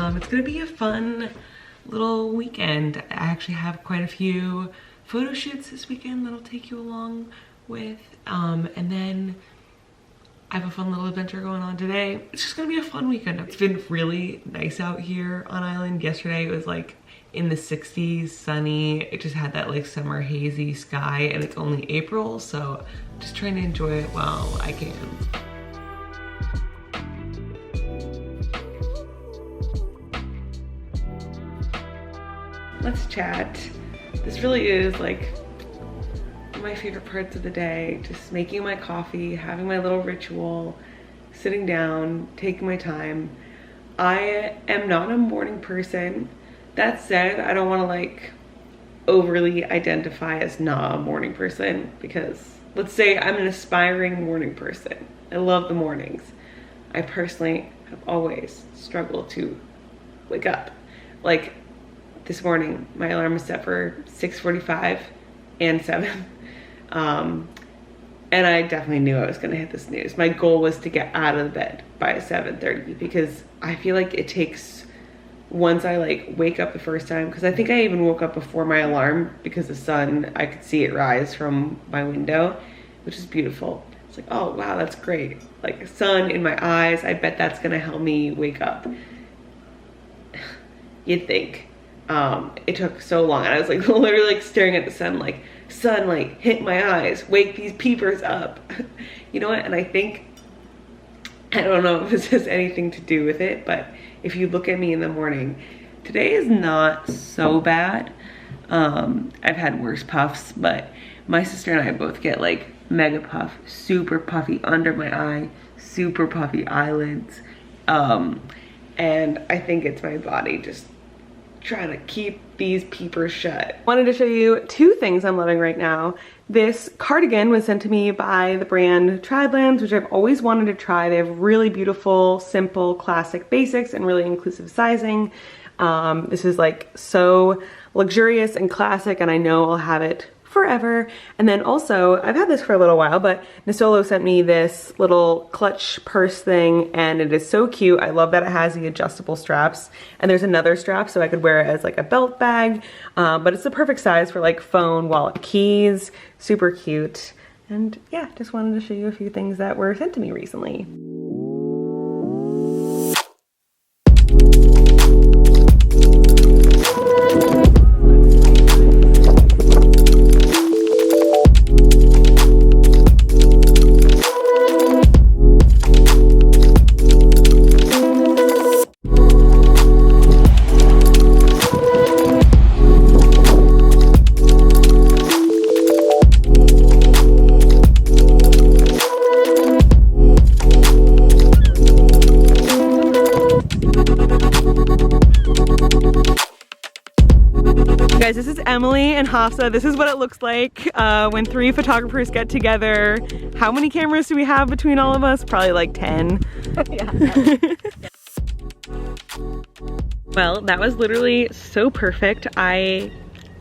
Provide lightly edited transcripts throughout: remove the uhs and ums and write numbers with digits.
It's gonna be a fun little weekend. I actually have quite a few photo shoots this weekend that I'll take you along with. And then I have a fun little adventure going on today. It's just gonna be a fun weekend. It's been really nice out here on island. Yesterday it was like in the 60s, sunny. It just had that like summer hazy sky, and it's only April, so just trying to enjoy it while I can. Let's chat. This really is like one of my favorite parts of the day. Just making my coffee, having my little ritual, sitting down, taking my time. I am not a morning person. That said, I don't want to like overly identify as not a morning person, because let's say I'm an aspiring morning person. I love the mornings. I personally have always struggled to wake up. Like this morning, my alarm was set for 6:45 and 7. And I definitely knew I was gonna hit the snooze. My goal was to get out of the bed by 7:30, because I feel like it takes, once I like wake up the first time, because I think I even woke up before my alarm because the sun, I could see it rise from my window, which is beautiful. It's like, oh wow, that's great. Like sun in my eyes, I bet that's gonna help me wake up. You'd think. It took so long, and I was like literally like staring at the sun, like sunlight hit my eyes, wake these peepers up. You know what? And I think, I don't know if this has anything to do with it, but if you look at me in the morning, today is not so bad. I've had worse puffs, but my sister and I both get like mega puff, super puffy under my eye, super puffy eyelids. And I think it's my body just trying to keep these peepers shut. Wanted to show you two things I'm loving right now. This cardigan was sent to me by the brand Tradlands, which I've always wanted to try. They have really beautiful, simple, classic basics and really inclusive sizing. This is like so luxurious and classic, and I know I'll have it forever. And then also, I've had this for a little while, but Nisolo sent me this little clutch purse thing, and it is so cute. I love that it has the adjustable straps, and there's another strap so I could wear it as like a belt bag, but it's the perfect size for like phone, wallet, keys. Super cute. And yeah, just wanted to show you a few things that were sent to me recently. Guys, this is Emily and Hafsa. This is what it looks like when 3 photographers get together. How many cameras do we have between all of us? Probably like 10. Yeah. Well, that was literally so perfect. I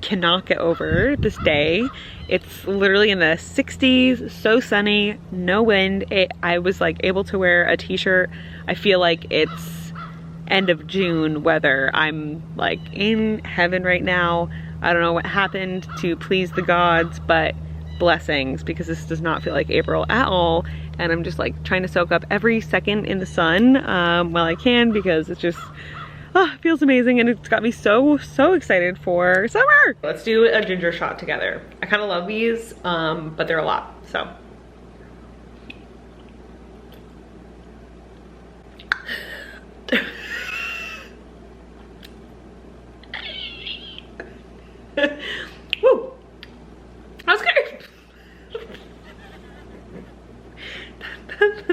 cannot get over this day. It's literally in the 60s, so sunny, no wind. I was like able to wear a t-shirt. I feel like it's end of June weather. I'm like in heaven right now. I don't know what happened to please the gods, but blessings, because this does not feel like April at all. And I'm just like trying to soak up every second in the sun while I can, because it's just, it feels amazing, and it's got me so excited for summer. Let's do a ginger shot together. I kind of love these, but they're a lot, so. Woo! That was great.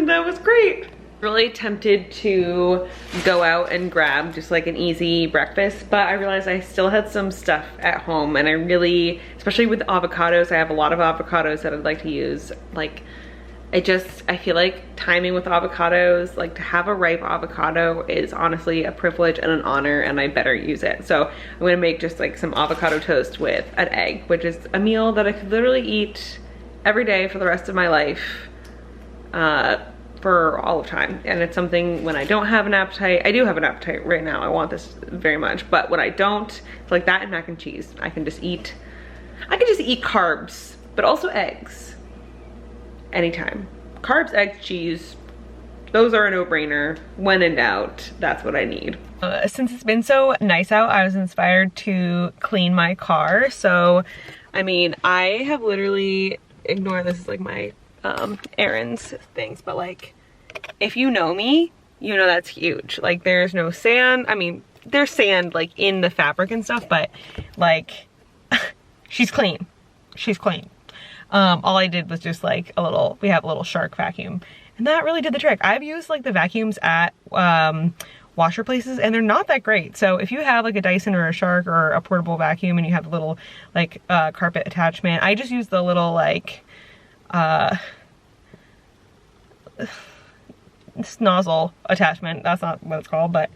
That was great. Really tempted to go out and grab just like an easy breakfast, but I realized I still had some stuff at home, and I really, especially with avocados, I have a lot of avocados that I'd like to use. Like, I feel like timing with avocados, like to have a ripe avocado is honestly a privilege and an honor, and I better use it. So I'm gonna make just like some avocado toast with an egg, which is a meal that I could literally eat every day for the rest of my life. for all of time. And it's something when I don't have an appetite, I do have an appetite right now, I want this very much, but when I don't, it's like that and mac and cheese. I can just eat carbs, but also eggs anytime. Carbs, eggs, cheese, those are a no-brainer. When in doubt, that's what I need. Since it's been so nice out, I was inspired to clean my car. So, I mean, I have literally ignored this is like my errands things, but like, if you know me, you know that's huge. Like, there's no sand. I mean, there's sand like in the fabric and stuff, but like, she's clean. She's clean. All I did was just like we have a little Shark vacuum, and that really did the trick. I've used like the vacuums at washer places, and they're not that great. So if you have like a Dyson or a Shark or a portable vacuum and you have a little like carpet attachment, I just use the little like nozzle attachment. That's not what it's called, but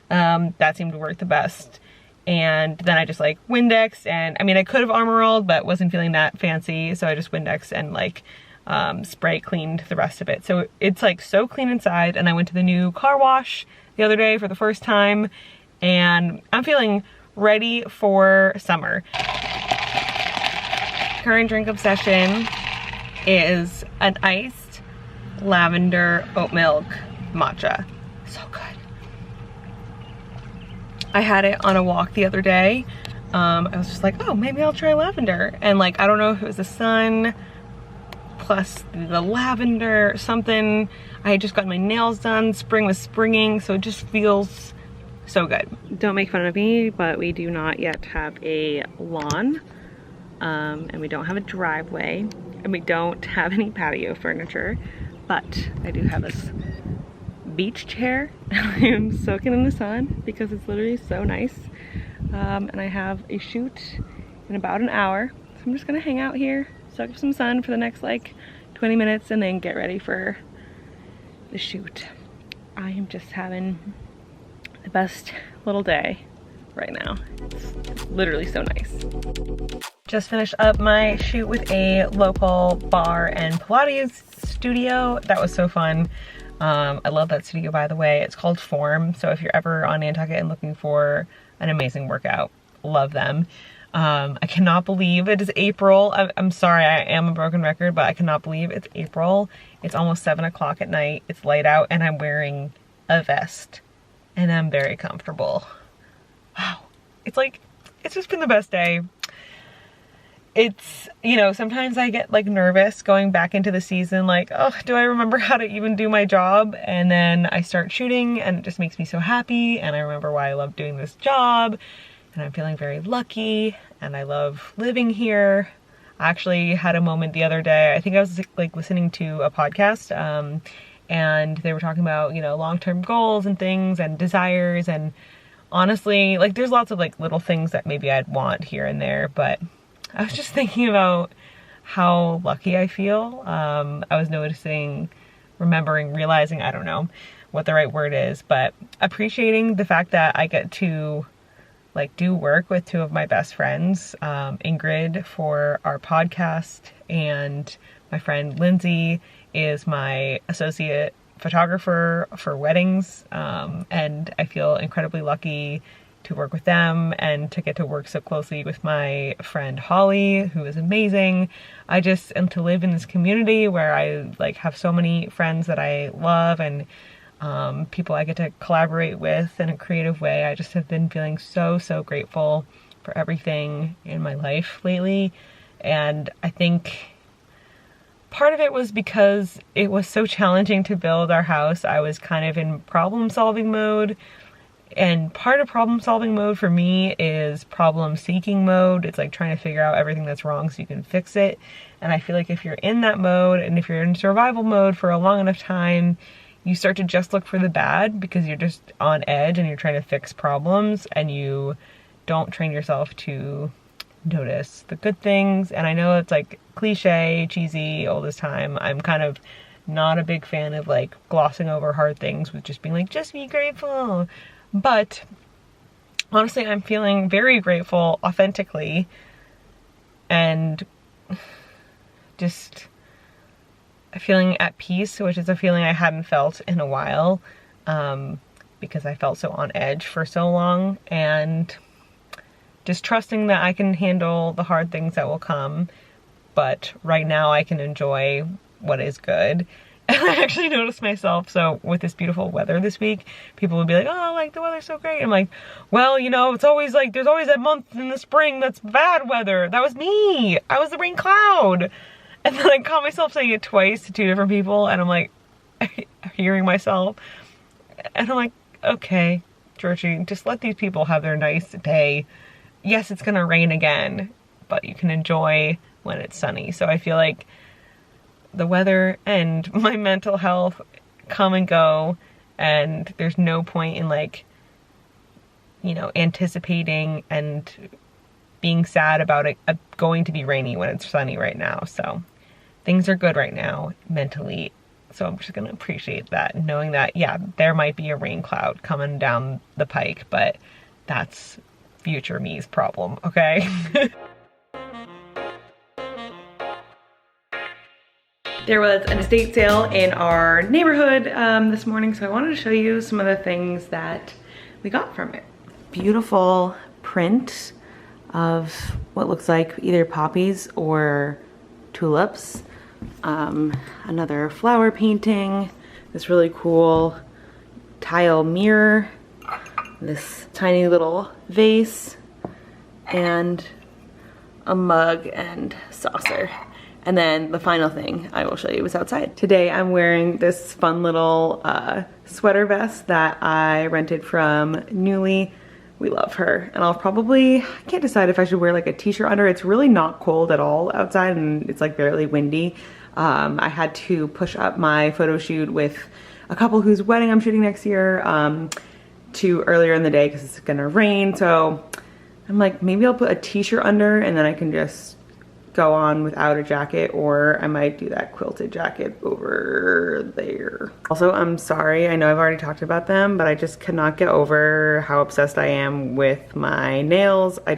that seemed to work the best. And then I just like Windex, and I mean, I could have Armor All'd, but wasn't feeling that fancy, so I just Windex and like spray cleaned the rest of it. So it's like so clean inside. And I went to the new car wash the other day for the first time, and I'm feeling ready for summer. Current drink obsession is an iced lavender oat milk matcha. So good. I had it on a walk the other day. I was just like, oh, maybe I'll try lavender. And like, I don't know if it was the sun plus the lavender, something. I had just gotten my nails done. Spring was springing, so it just feels so good. Don't make fun of me, but we do not yet have a lawn. And we don't have a driveway. And we don't have any patio furniture. But I do have this beach chair. I am soaking in the sun because it's literally so nice. And I have a shoot in about an hour. So I'm just gonna hang out here, soak up some sun for the next like 20 minutes, and then get ready for the shoot. I am just having the best little day right now. It's literally so nice. Just finished up my shoot with a local bar and Pilates studio. That was so fun. I love that studio, by the way. It's called Form. So if you're ever on Nantucket and looking for an amazing workout, love them. I cannot believe it is April. I'm sorry, I am a broken record, but I cannot believe it's April. It's almost 7 o'clock at night. It's light out, and I'm wearing a vest, and I'm very comfortable. Wow. It's like, it's just been the best day. It's, you know, sometimes I get like nervous going back into the season, like, oh, do I remember how to even do my job? And then I start shooting, and it just makes me so happy, and I remember why I love doing this job, and I'm feeling very lucky, and I love living here. I actually had a moment the other day. I think I was like listening to a podcast, and they were talking about, you know, long-term goals and things and desires, and honestly, like, there's lots of like little things that maybe I'd want here and there, but I was just thinking about how lucky I feel. I was realizing, I don't know what the right word is, but appreciating the fact that I get to like do work with two of my best friends, Ingrid for our podcast, and my friend Lindsay is my associate photographer for weddings. And I feel incredibly lucky to work with them and to get to work so closely with my friend Holly, who is amazing. And to live in this community where I like have so many friends that I love, and people I get to collaborate with in a creative way. I just have been feeling so, so grateful for everything in my life lately. And I think part of it was because it was so challenging to build our house. I was kind of in problem-solving mode. And part of problem-solving mode for me is problem-seeking mode. It's like trying to figure out everything that's wrong so you can fix it. And I feel like if you're in that mode, and if you're in survival mode for a long enough time, you start to just look for the bad because you're just on edge and you're trying to fix problems, and you don't train yourself to notice the good things. And I know it's like cliche, cheesy all this time. I'm kind of not a big fan of like glossing over hard things with just being like, just be grateful. But honestly, I'm feeling very grateful authentically, and just feeling at peace, which is a feeling I hadn't felt in a while, because I felt so on edge for so long, and just trusting that I can handle the hard things that will come, but right now I can enjoy what is good. And I actually noticed myself, so with this beautiful weather this week, people would be like, oh, like the weather's so great. I'm like, well, you know, it's always like, there's always that month in the spring that's bad weather. That was me. I was the rain cloud. And then I caught myself saying it twice to two different people, and I'm like, hearing myself. And I'm like, okay, Georgie, just let these people have their nice day. Yes, it's gonna rain again, but you can enjoy when it's sunny. So I feel like the weather and my mental health come and go, and there's no point in, like, you know, anticipating and being sad about it going to be rainy when it's sunny right now. So things are good right now mentally. So I'm just gonna appreciate that, knowing that, yeah, there might be a rain cloud coming down the pike, but that's future me's problem, okay? There was an estate sale in our neighborhood this morning, so I wanted to show you some of the things that we got from it. Beautiful print of what looks like either poppies or tulips. Another flower painting, this really cool tile mirror, this tiny little vase, and a mug and saucer. And then the final thing I will show you is outside. Today I'm wearing this fun little sweater vest that I rented from Newly. We love her. And I'll probably, I can't decide if I should wear like a t-shirt under. It's really not cold at all outside, and it's like barely windy. I had to push up my photo shoot with a couple whose wedding I'm shooting next year to earlier in the day because it's gonna rain. So I'm like, maybe I'll put a t-shirt under and then I can just go on without a jacket, or I might do that quilted jacket over there. Also, I'm sorry, I know I've already talked about them, but I just cannot get over how obsessed I am with my nails. I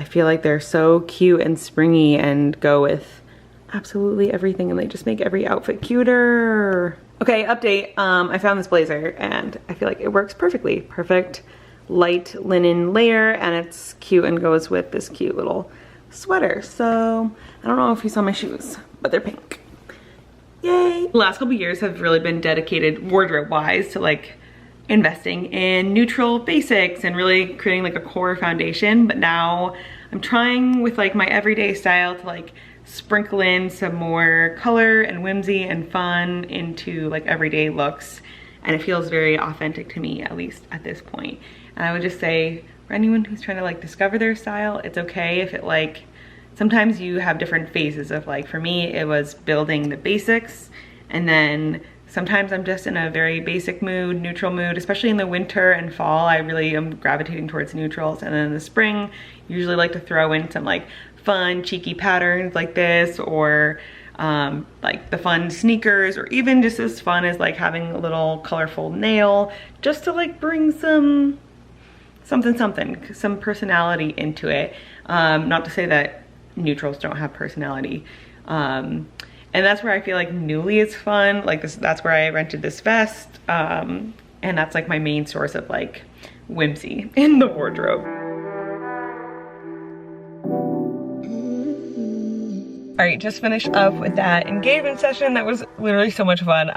feel like they're so cute and springy and go with absolutely everything, and they just make every outfit cuter. Okay, update. I found this blazer and I feel like it works perfectly. Perfect light linen layer, and it's cute and goes with this cute little sweater. So I don't know if you saw my shoes, but they're pink. Yay! The last couple years have really been dedicated wardrobe wise to like investing in neutral basics and really creating like a core foundation. But now I'm trying with like my everyday style to like sprinkle in some more color and whimsy and fun into like everyday looks, and it feels very authentic to me, at least at this point. And I would just say, for anyone who's trying to like discover their style, it's okay if it like, sometimes you have different phases of like, for me, it was building the basics, and then sometimes I'm just in a very basic mood, neutral mood, especially in the winter and fall. I really am gravitating towards neutrals, and then in the spring, usually like to throw in some like fun, cheeky patterns like this, or like the fun sneakers, or even just as fun as like having a little colorful nail, just to like bring some some personality into it. Not to say that neutrals don't have personality. And that's where I feel like Newly is fun. Like that's where I rented this vest. And that's like my main source of like whimsy in the wardrobe. All right, just finished up with that engagement session. That was literally so much fun.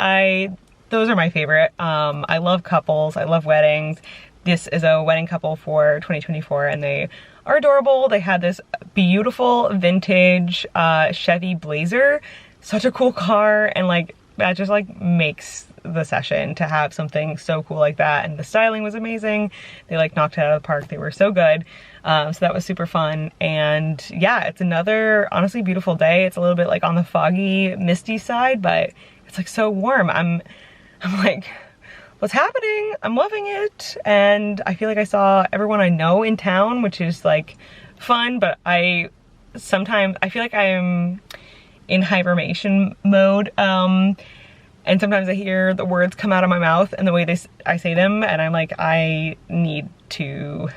Those are my favorite. I love couples, I love weddings. This is a wedding couple for 2024, and they are adorable. They had this beautiful vintage Chevy Blazer. Such a cool car, and like that just like makes the session to have something so cool like that. And the styling was amazing. They like knocked it out of the park. They were so good. So that was super fun. And yeah, it's another honestly beautiful day. It's a little bit like on the foggy, misty side, but it's like so warm. I'm like, what's happening? I'm loving it. And I feel like I saw everyone I know in town, which is like fun, but I feel like I'm in hibernation mode. And sometimes I hear the words come out of my mouth and the way I say them, and I'm like, I need to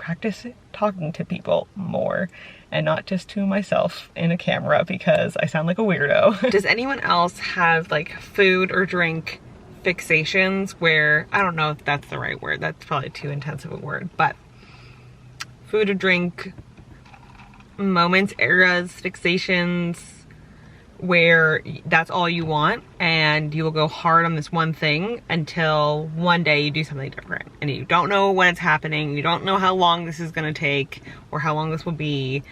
practice talking to people more and not just to myself in a camera because I sound like a weirdo. Does anyone else have like food or drink fixations where, I don't know if that's the right word, that's probably too intense of a word, but food or drink moments, eras, fixations, where that's all you want and you will go hard on this one thing until one day you do something different and you don't know when it's happening, you don't know how long this is going to take or how long this will be,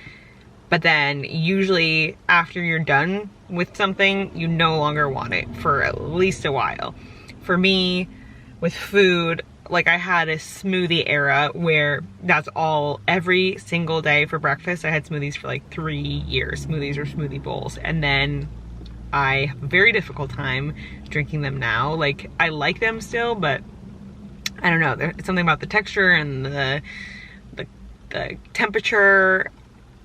but then usually after you're done with something you no longer want it for at least a while. For me, with food, like I had a smoothie era where that's all, every single day for breakfast I had smoothies for like 3 years, smoothies or smoothie bowls, and then I have a very difficult time drinking them now. Like I like them still, but I don't know, there's something about the texture and the temperature,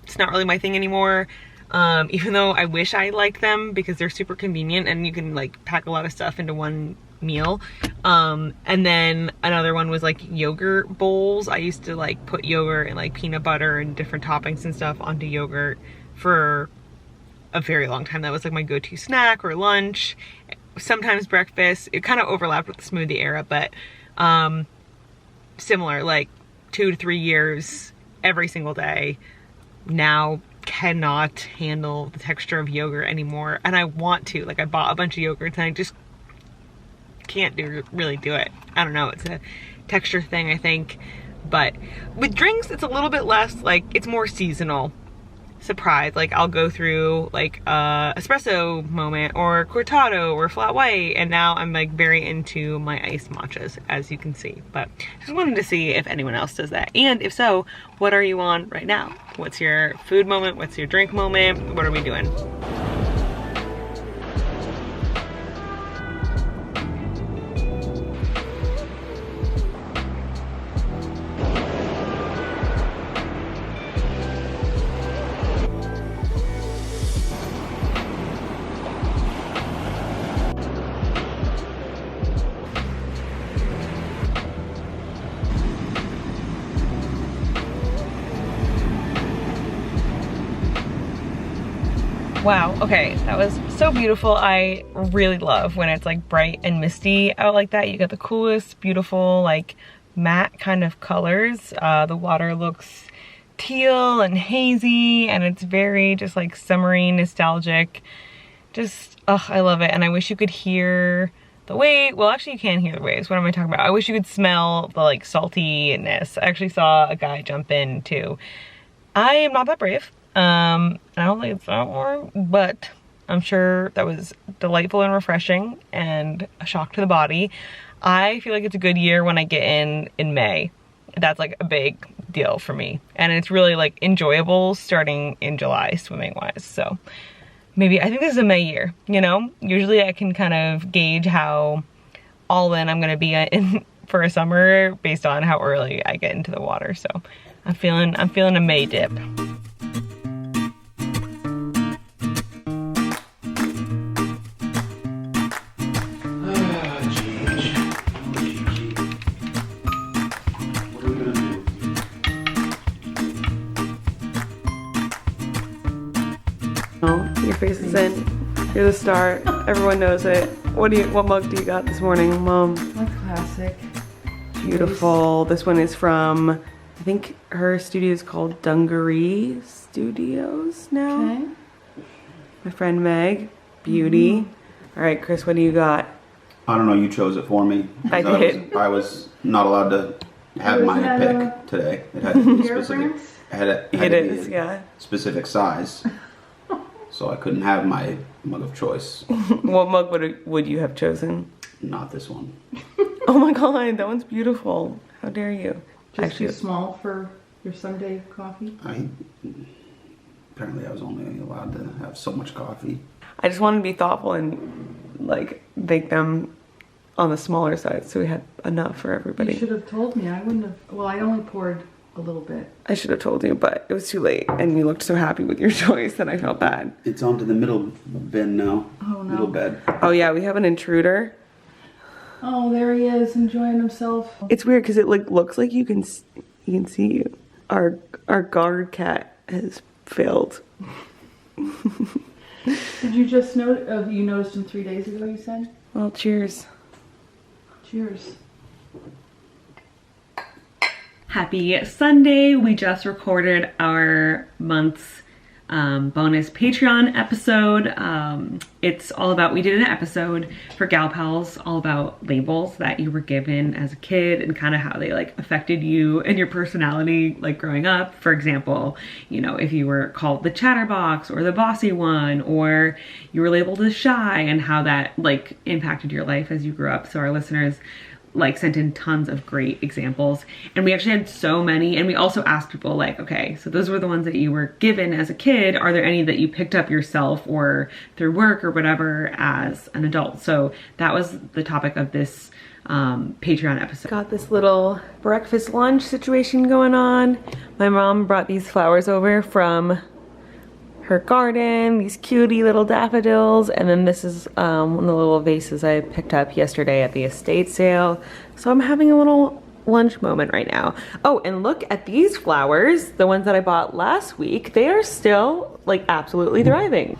it's not really my thing anymore. Even though I wish I liked them because they're super convenient and you can like pack a lot of stuff into one meal. And then another one was like yogurt bowls. I used to like put yogurt and like peanut butter and different toppings and stuff onto yogurt for a very long time. That was like my go-to snack or lunch, sometimes breakfast. It kind of overlapped with the smoothie era, but similar, like 2 to 3 years every single day. Now cannot handle the texture of yogurt anymore, and I want to. Like I bought a bunch of yogurts and I just can't really do it. I don't know, it's a texture thing I think. But with drinks it's a little bit less, like it's more seasonal. Surprise, like I'll go through like espresso moment or cortado or flat white, and now I'm like very into my iced matchas, as you can see. But just wanted to see if anyone else does that, and if so, what are you on right now? What's your food moment? What's your drink moment? What are we doing? Wow, okay, that was so beautiful. I really love when it's like bright and misty out like that. You get the coolest, beautiful, like matte kind of colors. The water looks teal and hazy, and it's very just like summery, nostalgic. Just, oh, I love it. And I wish you could hear the wave. Well, actually you can hear the waves. What am I talking about? I wish you could smell the like saltiness. I actually saw a guy jump in too. I am not that brave. I don't think it's that warm, but I'm sure that was delightful and refreshing and a shock to the body. I feel like it's a good year when I get in May. That's like a big deal for me. And it's really like enjoyable starting in July swimming wise. So maybe, I think this is a May year, you know? Usually I can kind of gauge how all in I'm gonna be in for a summer based on how early I get into the water. So I'm feeling a May dip. Your face is in. You're the star. Everyone knows it. What mug do you got this morning, Mom? My classic. Beautiful. This one is from, I think her studio is called Dungaree Studios now. Okay. My friend Meg. Beauty. All right, Chris, what do you got? I don't know, you chose it for me. I did. I was not allowed to have my pick today. It had to be specific. It is, yeah. Specific size. So I couldn't have my mug of choice. What mug would you have chosen? Not this one. Oh my god, that one's beautiful. How dare you? Just too small for your Sunday coffee? Apparently I was only allowed to have so much coffee. I just wanted to be thoughtful and like bake them on the smaller side so we had enough for everybody. You should have told me. I wouldn't have. Well, I only poured a little bit. I should have told you, but it was too late and you looked so happy with your choice that I felt bad. It's onto the middle bin now. Oh no. Middle bed. Oh yeah, we have an intruder. Oh, there he is enjoying himself. It's weird because it like looks like you can see you. our guard cat has failed. Did you just note? You noticed him 3 days ago. You said. Well, cheers. Cheers. Happy Sunday. We just recorded our month's bonus Patreon episode. It's all about, we did an episode for Gal Pals all about labels that you were given as a kid and kind of how they like affected you and your personality like growing up. For example, you know, if you were called the chatterbox or the bossy one, or you were labeled as shy, and how that like impacted your life as you grew up. So our listeners like sent in tons of great examples, and we actually had so many. And we also asked people like, okay, so those were the ones that you were given as a kid. Are there any that you picked up yourself or through work or whatever as an adult? So that was the topic of this Patreon episode. Got this little breakfast lunch situation going on. My mom brought these flowers over from her garden, these cutie little daffodils, and then this is one of the little vases I picked up yesterday at the estate sale. So I'm having a little lunch moment right now. Oh, and look at these flowers, the ones that I bought last week. They are still like absolutely thriving.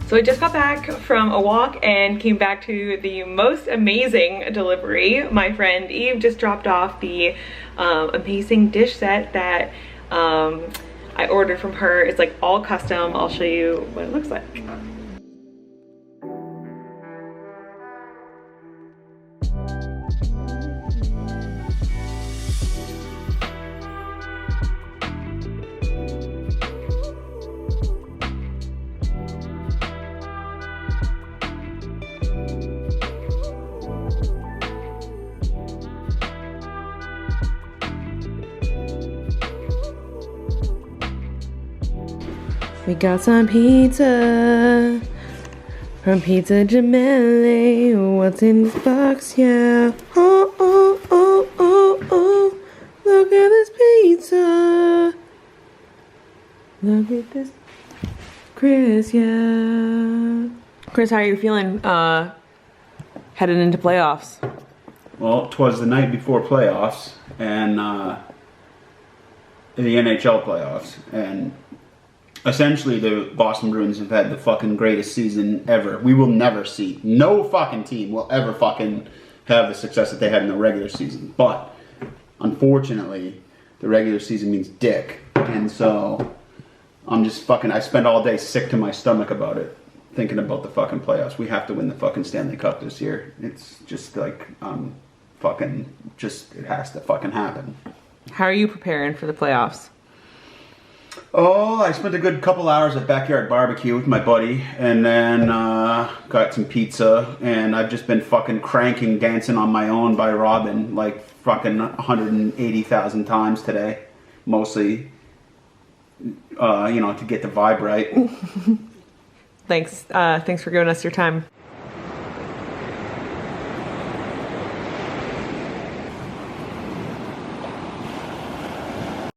So I just got back from a walk and came back to the most amazing delivery. My friend Eve just dropped off the amazing dish set that I ordered from her. It's like all custom. I'll show you what it looks like. We got some pizza from Pizza Gemelli. What's in this box? Yeah. Oh, oh, oh, oh, oh. Look at this pizza. Look at this. Chris, yeah. Chris, how are you feeling headed into playoffs? Well, 'twas the night before playoffs and the NHL playoffs, and essentially the Boston Bruins have had the fucking greatest season ever. We will never see. No fucking team will ever fucking have the success that they had in the regular season. But unfortunately, the regular season means dick, and so I'm just fucking. I spend all day sick to my stomach about it, thinking about the fucking playoffs. We have to win the fucking Stanley Cup this year. It's just like fucking just it has to fucking happen. How are you preparing for the playoffs? Oh, I spent a good couple hours at Backyard Barbecue with my buddy, and then got some pizza, and I've just been fucking cranking Dancing on My Own by Robin like fucking 180,000 times today, mostly, you know, to get the vibe right. Thanks for giving us your time.